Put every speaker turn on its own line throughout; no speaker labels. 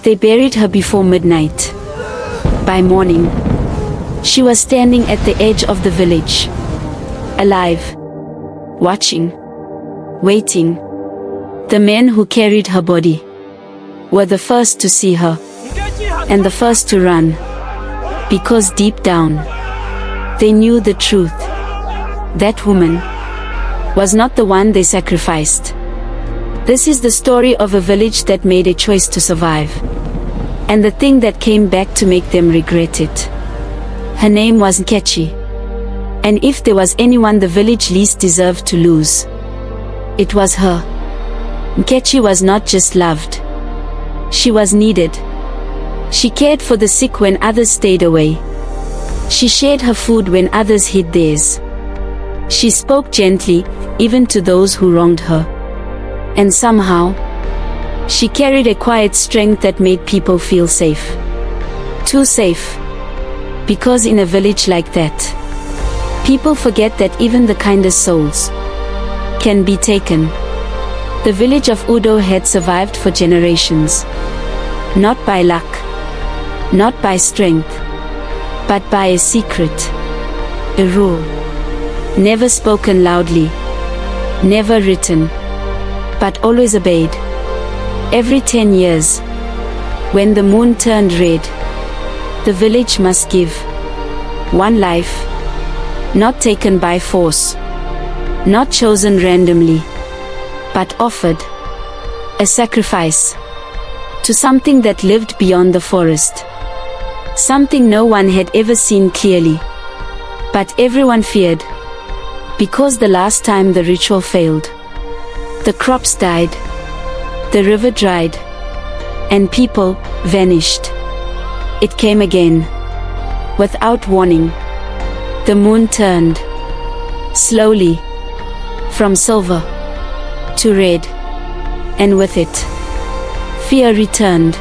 They buried her before midnight. By morning, she was standing at the edge of the village, alive, watching, waiting. The men who carried her body were the first to see her, and the first to run, because deep down, they knew the truth. That woman was not the one they sacrificed. This is the story of a village that made a choice to survive, and the thing that came back to make them regret it. Her name was Nkechi, and if there was anyone the village least deserved to lose, it was her. Nkechi was not just loved, she was needed. She cared for the sick when others stayed away. She shared her food when others hid theirs. She spoke gently, even to those who wronged her. And somehow, she carried a quiet strength that made people feel safe. Too safe. Because in a village like that, people forget that even the kindest souls can be taken. The village of Udo had survived for generations. Not by luck, not by strength, but by a secret, a rule. Never spoken loudly, never written, but always obeyed. Every 10 years, when the moon turned red, the village must give one life, not taken by force, not chosen randomly, but offered, a sacrifice, to something that lived beyond the forest. Something no one had ever seen clearly, but everyone feared, because the last time the ritual failed, the crops died, the river dried, and people vanished. It came again, without warning. The moon turned, slowly, from silver to red, and with it, fear returned.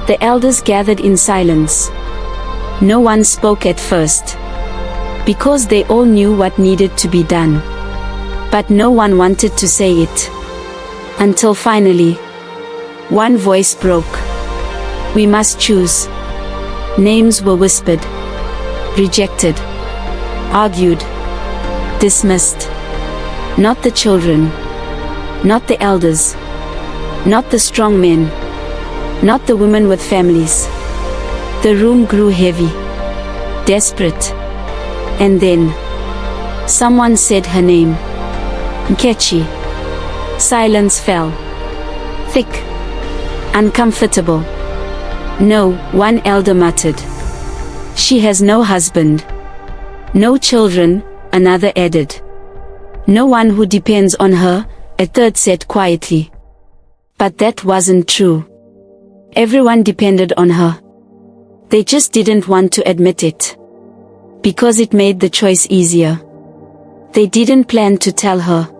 The elders gathered in silence. No one spoke at first, because they all knew what needed to be done. But no one wanted to say it. Until finally, one voice broke. We must choose. Names were whispered, rejected, argued, dismissed. Not the children, not the elders, not the strong men, not the women with families. The room grew heavy, desperate. And then, someone said her name. Nkechi. Silence fell. Thick. Uncomfortable. No, one elder muttered. She has no husband. No children, another added. No one who depends on her, a third said quietly. But that wasn't true. Everyone depended on her. They just didn't want to admit it, because it made the choice easier. They didn't plan to tell her.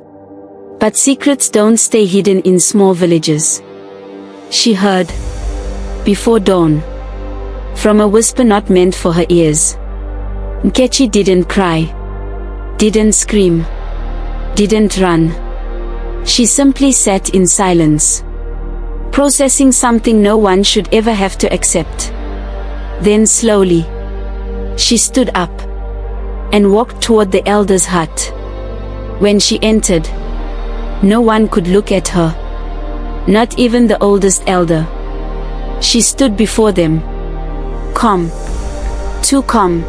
But secrets don't stay hidden in small villages. She heard, before dawn, from a whisper not meant for her ears. Nkechi didn't cry, didn't scream, didn't run. She simply sat in silence, processing something no one should ever have to accept. Then slowly, she stood up and walked toward the elder's hut. When she entered, no one could look at her, not even the oldest elder. She stood before them, calm, too calm.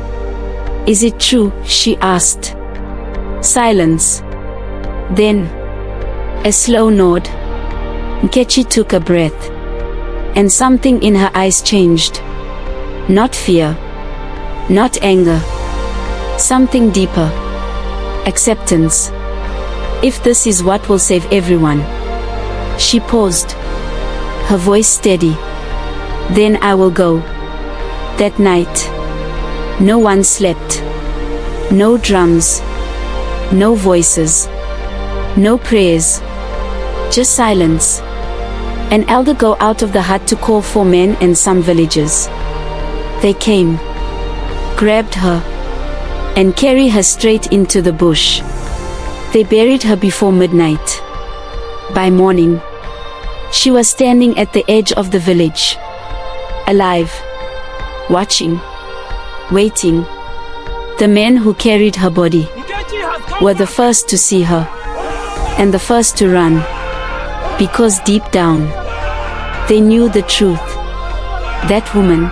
Is it true? She asked. Silence. Then, a slow nod. Nkechi took a breath, and something in her eyes changed. Not fear, not anger, something deeper. Acceptance. If this is what will save everyone. She paused, her voice steady. Then I will go. That night, no one slept. No drums, no voices, no prayers, just silence. An elder go out of the hut to call 4 men and some villagers. They came, grabbed her, and carried her straight into the bush. They buried her before midnight. By morning, She was standing at the edge of the village. Alive. Watching. Waiting. The men who carried her body were the first to see her, and the first to run, because deep down, they knew the truth. That woman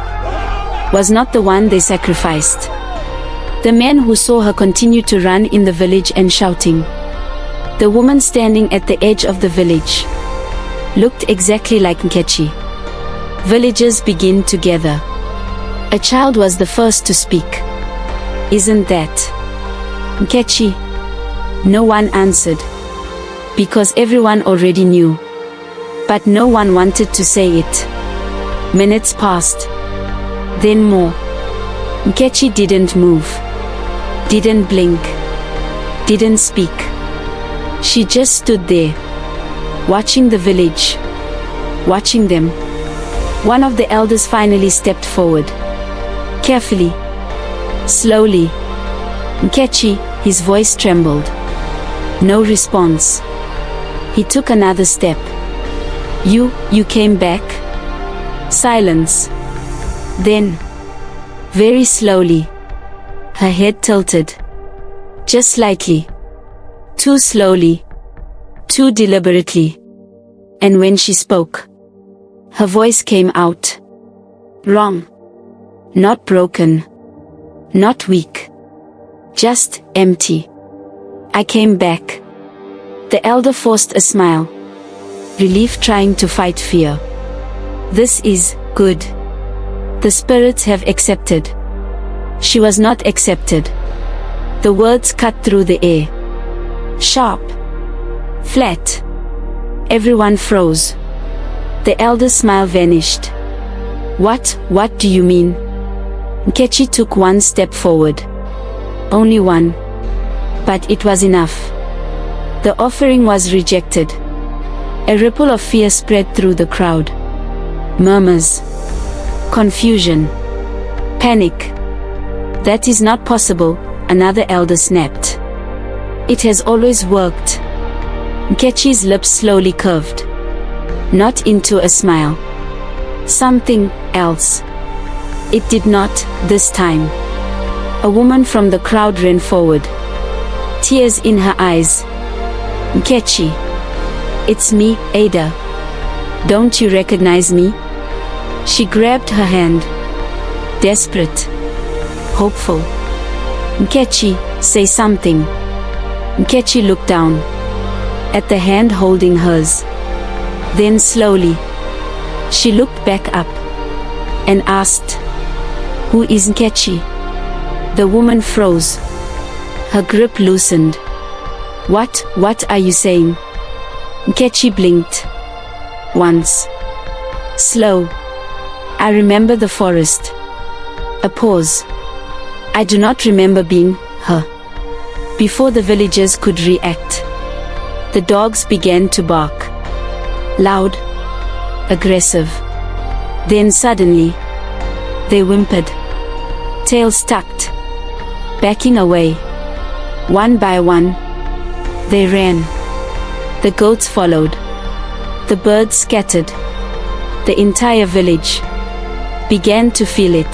was not the one they sacrificed. The men who saw her continued to run in the village and shouting. The woman standing at the edge of the village looked exactly like Nkechi. Villagers begin together. A child was the first to speak. Isn't that Nkechi? No one answered, because everyone already knew. But no one wanted to say it. Minutes passed. Then more. Nkechi didn't move. Didn't blink. Didn't speak. She just stood there, watching the village. Watching them. One of the elders finally stepped forward. Carefully. Slowly. Nkechi, his voice trembled. No response. He took another step. You came back? Silence. Then, very slowly, her head tilted. Just slightly. Too slowly. Too deliberately. And when she spoke, her voice came out. Wrong. Not broken. Not weak. Just empty. I came back. The elder forced a smile. Relief trying to fight fear. This is good. The spirits have accepted. She was not accepted. The words cut through the air. Sharp. Flat. Everyone froze. The elder's smile vanished. What do you mean? Nkechi took one step forward. Only one. But it was enough. The offering was rejected. A ripple of fear spread through the crowd. Murmurs. Confusion. Panic. That is not possible, another elder snapped. It has always worked. Nkechi's lips slowly curved. Not into a smile. Something else. It did not, this time. A woman from the crowd ran forward. Tears in her eyes. Nkechi. It's me, Ada. Don't you recognize me? She grabbed her hand. Desperate. Hopeful. Nkechi, say something. Nkechi looked down. At the hand holding hers. Then slowly. She looked back up. And asked. Who is Nkechi? The woman froze. Her grip loosened. What are you saying? Nkechi blinked. Once. Slow. I remember the forest. A pause. I do not remember being her. Before the villagers could react, the dogs began to bark. Loud. Aggressive. Then suddenly, they whimpered. Tails tucked. Backing away. One by one, they ran. The goats followed. The birds scattered. The entire village began to feel it.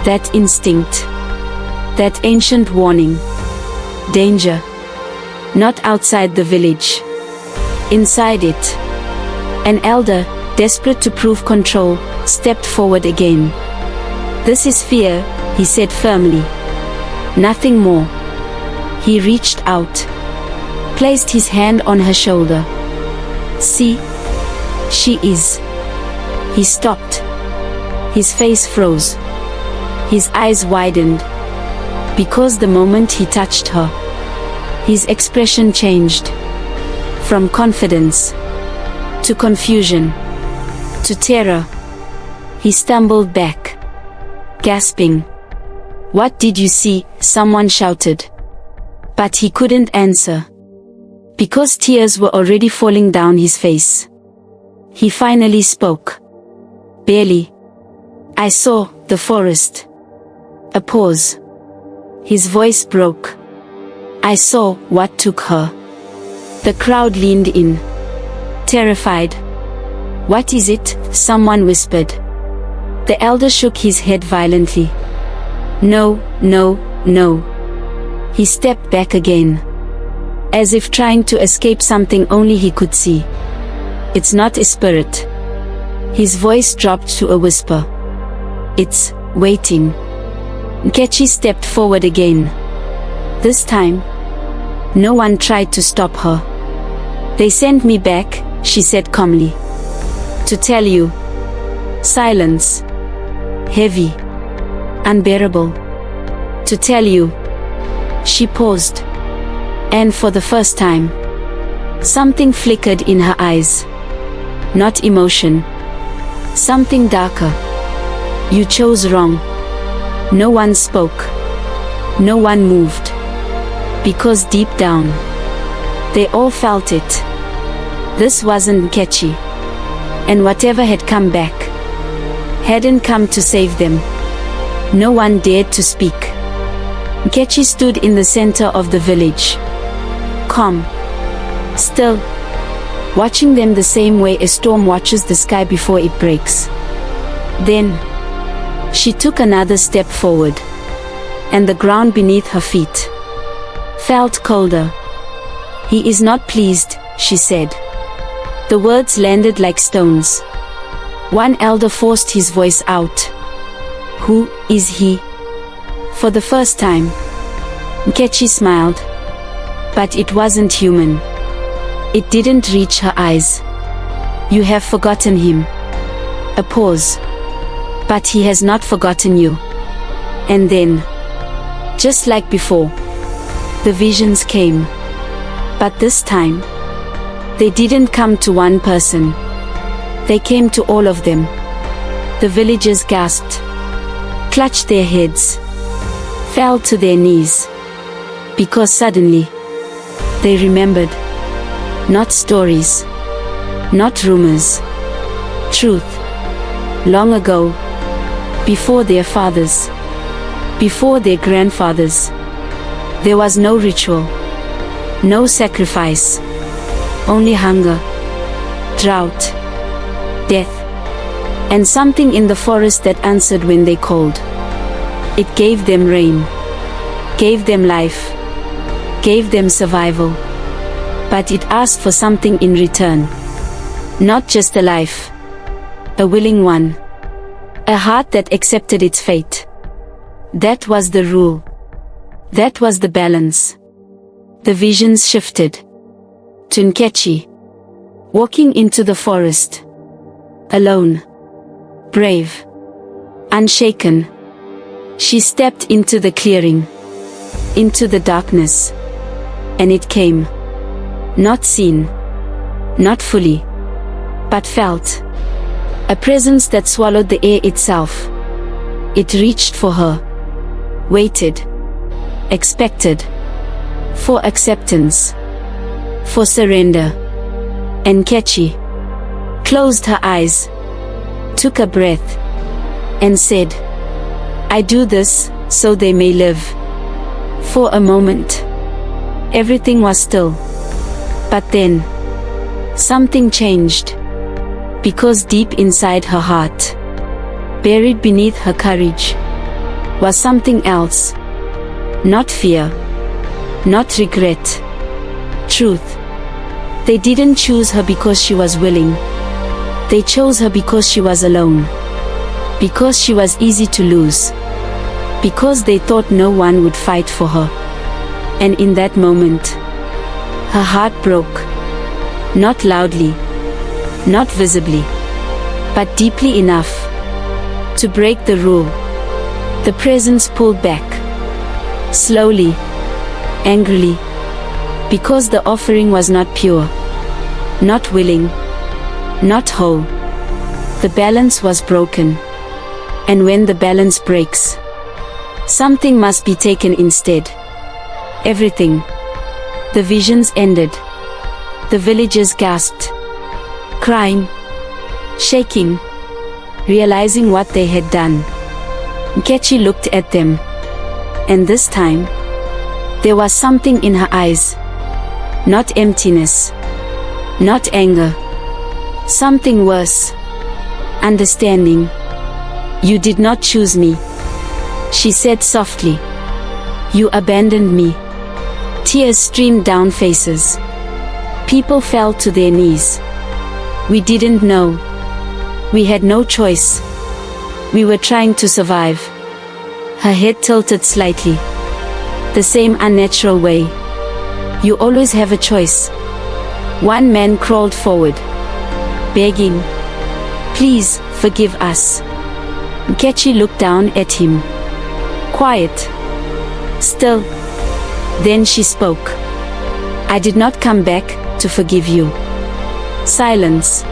That instinct. That ancient warning. Danger. Not outside the village. Inside it. An elder, desperate to prove control, stepped forward again. This is fear, he said firmly. Nothing more. He reached out. Placed his hand on her shoulder. See? She is. He stopped. His face froze. His eyes widened. Because the moment he touched her, his expression changed. From confidence to confusion to terror. He stumbled back, gasping. What did you see? Someone shouted. But he couldn't answer. Because tears were already falling down his face. He finally spoke. Barely. I saw the forest. A pause. His voice broke. I saw what took her. The crowd leaned in. Terrified. "What is it?" someone whispered. The elder shook his head violently. "No, no, no." He stepped back again, as if trying to escape something only he could see. "It's not a spirit." His voice dropped to a whisper. "It's waiting." Nkechi stepped forward again. This time, no one tried to stop her. "They sent me back," she said calmly, "to tell you." Silence. Heavy. Unbearable. "To tell you." She paused. And for the first time, something flickered in her eyes. Not emotion. Something darker. "You chose wrong." No one spoke. No one moved. Because deep down, they all felt it. This wasn't Nkechi. And whatever had come back hadn't come to save them. No one dared to speak. Nkechi stood in the center of the village. Calm. Still. Watching them the same way a storm watches the sky before it breaks. Then, she took another step forward. And the ground beneath her feet felt colder. "He is not pleased," she said. The words landed like stones. One elder forced his voice out. "Who is he?" For the first time, Nkechi smiled. But it wasn't human. It didn't reach her eyes. "You have forgotten him." A pause. "But he has not forgotten you." And then, just like before, the visions came. But this time, they didn't come to one person. They came to all of them. The villagers gasped, clutched their heads, fell to their knees. Because suddenly, they remembered. Not stories. Not rumors. Truth. Long ago. Before their fathers. Before their grandfathers. There was no ritual. No sacrifice. Only hunger. Drought. Death. And something in the forest that answered when they called. It gave them rain. Gave them life. Gave them survival. But it asked for something in return. Not just a life. A willing one. A heart that accepted its fate. That was the rule. That was the balance. The visions shifted. To Nkechi. Walking into the forest. Alone. Brave. Unshaken. She stepped into the clearing. Into the darkness. And it came. Not seen. Not fully. But felt. A presence that swallowed the air itself. It reached for her. Waited. Expected. For acceptance. For surrender. And Nkechi closed her eyes. Took a breath. And said, "I do this, so they may live." For a moment, everything was still. But then, something changed. Because deep inside her heart, buried beneath her courage, was something else. Not fear. Not regret. Truth. They didn't choose her because she was willing. They chose her because she was alone. Because she was easy to lose. Because they thought no one would fight for her. And in that moment, her heart broke. Not loudly. Not visibly. But deeply enough to break the rule. The presence pulled back. Slowly. Angrily. Because the offering was not pure. Not willing. Not whole. The balance was broken. And when the balance breaks, something must be taken instead. Everything. The visions ended. The villagers gasped. Crying. Shaking. Realizing what they had done. Nkechi looked at them. And this time, there was something in her eyes. Not emptiness. Not anger. Something worse. Understanding. You did not choose me, she said softly. You abandoned me. Tears streamed down faces. People fell to their knees. We didn't know. We had no choice. We were trying to survive. Her head tilted slightly. The same unnatural way. You always have a choice. One man crawled forward, begging, please, forgive us. Nkechi looked down at him. Quiet. Still. Then she spoke. I did not come back to forgive you. Silence.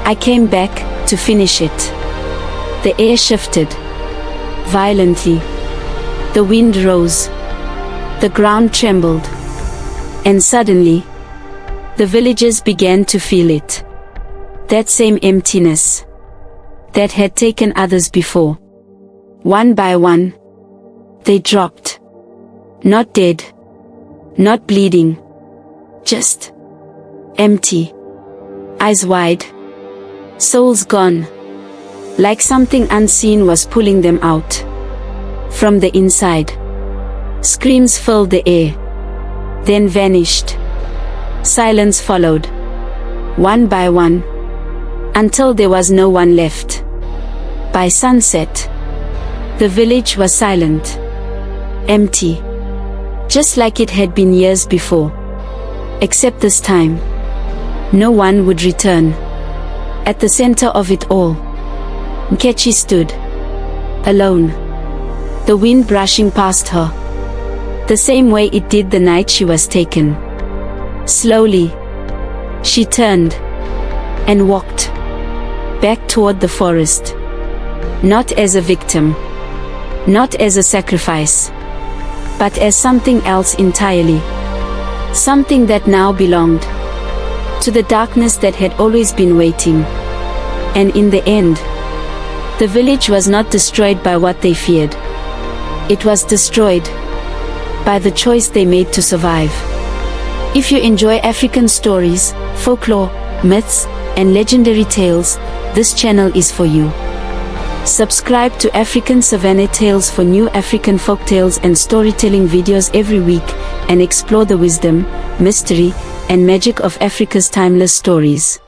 I came back to finish it. The air shifted violently. The wind rose. The ground trembled. And suddenly, the villagers began to feel it. That same emptiness that had taken others before. One by one, they dropped. Not dead. Not bleeding. Just empty. Eyes wide. Souls gone. Like something unseen was pulling them out. From the inside. Screams filled the air. Then vanished. Silence followed. One by one. Until there was no one left. By sunset, the village was silent. Empty. Just like it had been years before. Except this time, no one would return. At the center of it all, Nkechi stood. Alone. The wind brushing past her. The same way it did the night she was taken. Slowly, she turned and walked back toward the forest. Not as a victim. Not as a sacrifice. But as something else entirely. Something that now belonged to the darkness that had always been waiting. And in the end, the village was not destroyed by what they feared. It was destroyed by the choice they made to survive. If you enjoy African stories, folklore, myths, and legendary tales, this channel is for you. Subscribe to African Savannah Tales for new African folktales and storytelling videos every week, and explore the wisdom, mystery, and magic of Africa's timeless stories.